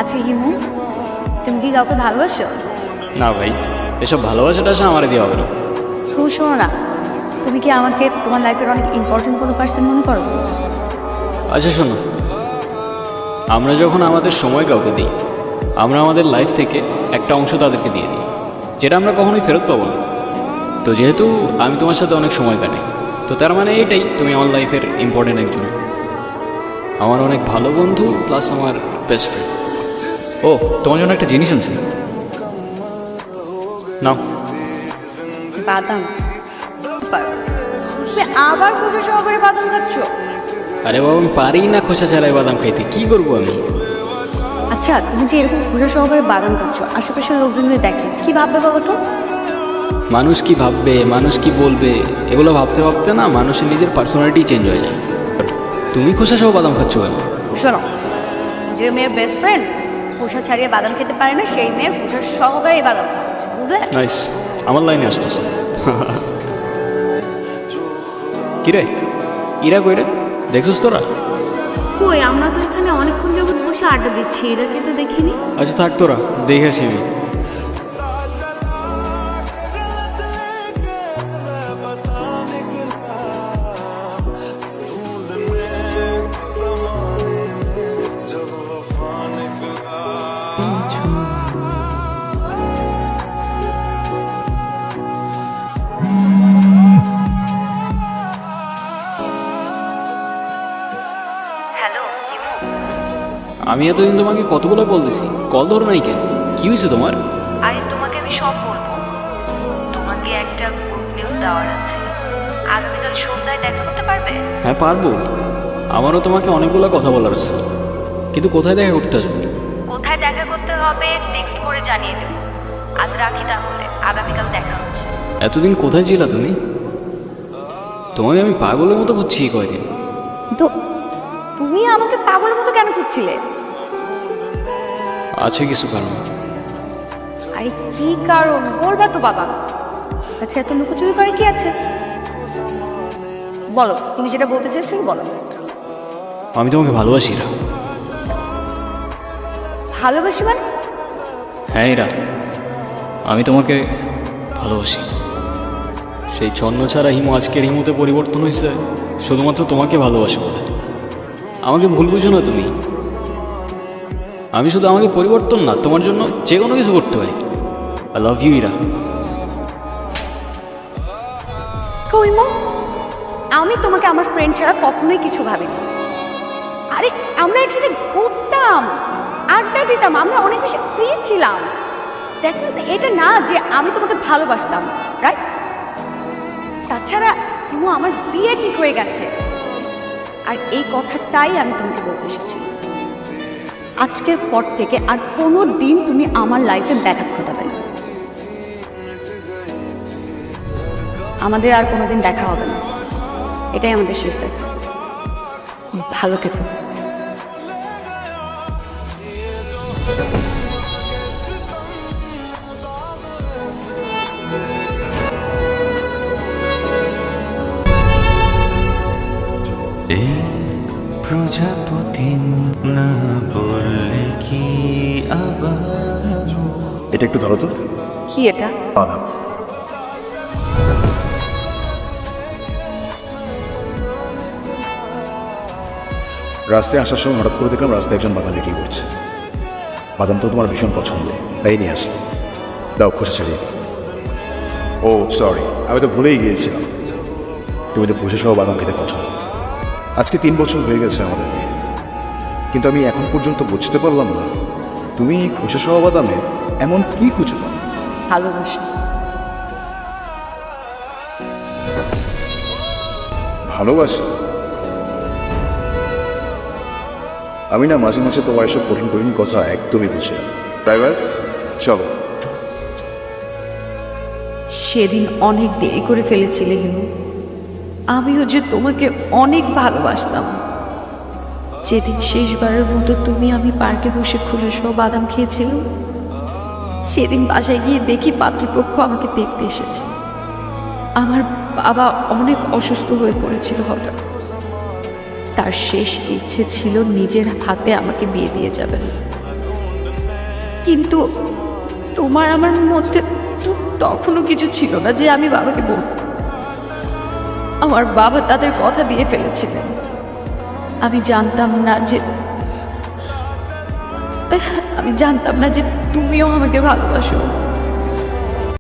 আচ্ছা হিমু, তুমি কি কাউকে ভালোবাসো? না ভাই, এসব ভালোবাসাটা আসে আমার দিয়ে হবে না। শোনো না, তুমি কি আমাকে তোমার লাইফের অনেক ইম্পর্টেন্ট কোনো পার্সন মনে করো? আচ্ছা শোনো, আমরা যখন আমাদের সময় কাউকে দিই, আমরা আমাদের লাইফ থেকে একটা অংশ তাদেরকে দিয়ে দিই, যেটা আমরা কখনোই ফেরত পাবো না। তো যেহেতু আমি তোমার সাথে অনেক সময় কাটাই, তো তার মানে এটাই তুমি আমার লাইফের ইম্পর্টেন্ট একজন, আমার অনেক ভালো বন্ধু প্লাস আমার বেস্ট ফ্রেন্ড। ও, তোমার জন্য একটা জিনিস আছে, নাও। বাদাম? তুমি আবার খুশি সহকারে বাদাম খাচ্ছ? আরে বাবা, আমি পারি না খোসা ছাড়াই বাদাম খাইতে, কি করবো আমি? আচ্ছা, তুমি যে এরকম খুশি সহকারে বাদাম খাচ্ছ, আশেপাশের লোকজন যদি দেখে কি ভাববে বলো তো? মানুষ কি ভাববে, মানুষ কি বলবে, এগুলো ভাবতে ভাবতে না মানুষের নিজের পার্সোনালিটি চেঞ্জ হয়ে যায়। তুমি খোসা সহ বাদাম খাচ্ছ কেন? শোনো, যে মেয়ের বেস্ট ফ্রেন্ড খোসা ছাড়িয়ে বাদাম খেতে পারে না, সেই মেয়ের খোসা সহকারে বাদাম খাচ্ছে, বুঝলে? নাইস, আমার লাইনে আসতেছ। কিরে, ইরা কইরে দেখছিস তোরা? কই, আমরা তো এখানে অনেকক্ষণ যাবত বসে আড্ডা দিচ্ছি, এটাকে তো দেখিনি। আচ্ছা থাক, তোরা দেখে আসি আমি। হ্যালো হিমু, আমি এতদিন তোমাকে কতগুলো বলতেছি, কল ধরো নাই কেন? কি হয়েছে তোমার? আরে তোমাকে আমি সব বলবো। তোমাকে একটা গুড নিউজ দেওয়ার আছে। আগামীকাল সন্ধ্যায় দেখা করতে পারবে? হ্যাঁ পারবো, আমারও তোমাকে অনেকগুলো কথা বলার আছে, কিন্তু কোথায় দেখা করতে আসবে? কোথায় দেখা করতে হবে টেক্সট করে জানিয়ে দেব। আজ রাখি তাহলে, আগামীকাল দেখা হচ্ছে। এতদিন কোথায় ছিলা তুমি? তোমাকে আমি পাগলের মতো বুঝছি কয়দিন। তো তুমি আমাকে পাগলের মতো কেন খুঁজছিলে? আছে কিছু কারণ। আরে কি কারণ বলবা তো বাবা। আচ্ছা, এত লুকোচুরি করে কি আছে? বলো, তুমি যেটা বলতে চেয়েছিলে বলো। আমি তোমাকে ভালোবাসি না। ভালোবাসি মানে? হ্যাঁ ইরা, আমি তোমাকে ভালোবাসি। সেই ছন্ন ছাড়া হিমু আজকের হিমুতে পরিবর্তন হয়েছে শুধুমাত্র তোমাকে ভালোবাসো বলে। আমাকে ভুল বুঝো না তুমি, আমি শুধু আমাকে পরিবর্তন না, তোমার জন্য যে কোনো কিছু করতে পারি। I love you Ira. কইমো, আমি তোমাকে আমার ফ্রেন্ড ছাড়া কখনোই কিছু ভাবিনি। আরে আমরা একসাথে ঘুরতাম, আড্ডা দিতাম, আমরা অনেক বেশি ফ্রি ছিলাম। দেখো, এটা না যে আমি তোমাকে ভালোবাসতাম, রাইট? তাছাড়া আমার বিয়ে ঠিক হয়ে গেছে, আর এই কথাটাই আমি তোমাকে বলতে এসেছি। আজকের পর থেকে আর কোনো দিন তুমি আমার লাইফে ব্যাঘাত ঘটাবে না। আমাদের আর কোনোদিন দেখা হবে না, এটাই আমাদের শেষ দেখা। ভালো থেকো। এই প্রজাপতি না বললে কি আবার? এটা একটু ধরো তো। কি এটা? বাদাম। রাস্তায় আসার সময় হঠাৎ করে দেখলাম রাস্তায় একজন বাদাম বিক্রি করছে। বাদাম তো তোমার ভীষণ পছন্দ, তাই নিয়ে আসলাম। দাও, খোসা ছাড়িয়ে। ও সরি, আমি তো ভুলেই গিয়েছিলাম, তুমি তো খোসা সহ বাদাম খেতে পছন্দ। আজকে 3 বছর হয়ে গেছে আমাদের বিয়ে, কিন্তু আমি এখন পর্যন্ত বুঝতে পারলাম না তুমি খোসা সহ বাদামে এমন কি খুঁজে পাও। ভালোবাসা। ভালোবাসা? আমি না মাঝে মাঝে তোমার এসব কঠিন কঠিন কথা একদমই বুঝি না। ড্রাইভার, চলো। সেদিন অনেক দেরি করে ফেলেছিলে হিমু, আমিও যে তোমাকে অনেক ভালোবাসতাম। যেদিন শেষবারের মতো তুমি আমি পার্কে বসে খুশি সহ বাদাম খেয়েছিলাম, সেদিন বাসায় গিয়ে দেখি পাত্রপক্ষ আমাকে দেখতে এসেছে। আমার বাবা অনেক অসুস্থ হয়ে পড়েছিল হঠাৎ। তার শেষ ইচ্ছে ছিল নিজের হাতে আমাকে বিয়ে দিয়ে যাবেন। কিন্তু তোমার আমার মধ্যে তো তখনও কিছু ছিল না যে আমি বাবাকে বলব। আমার বাবা তাদের কথা দিয়ে ফেলেছিলেন। আমি জানতাম না যে তুমিও আমাকে ভালোবাসো।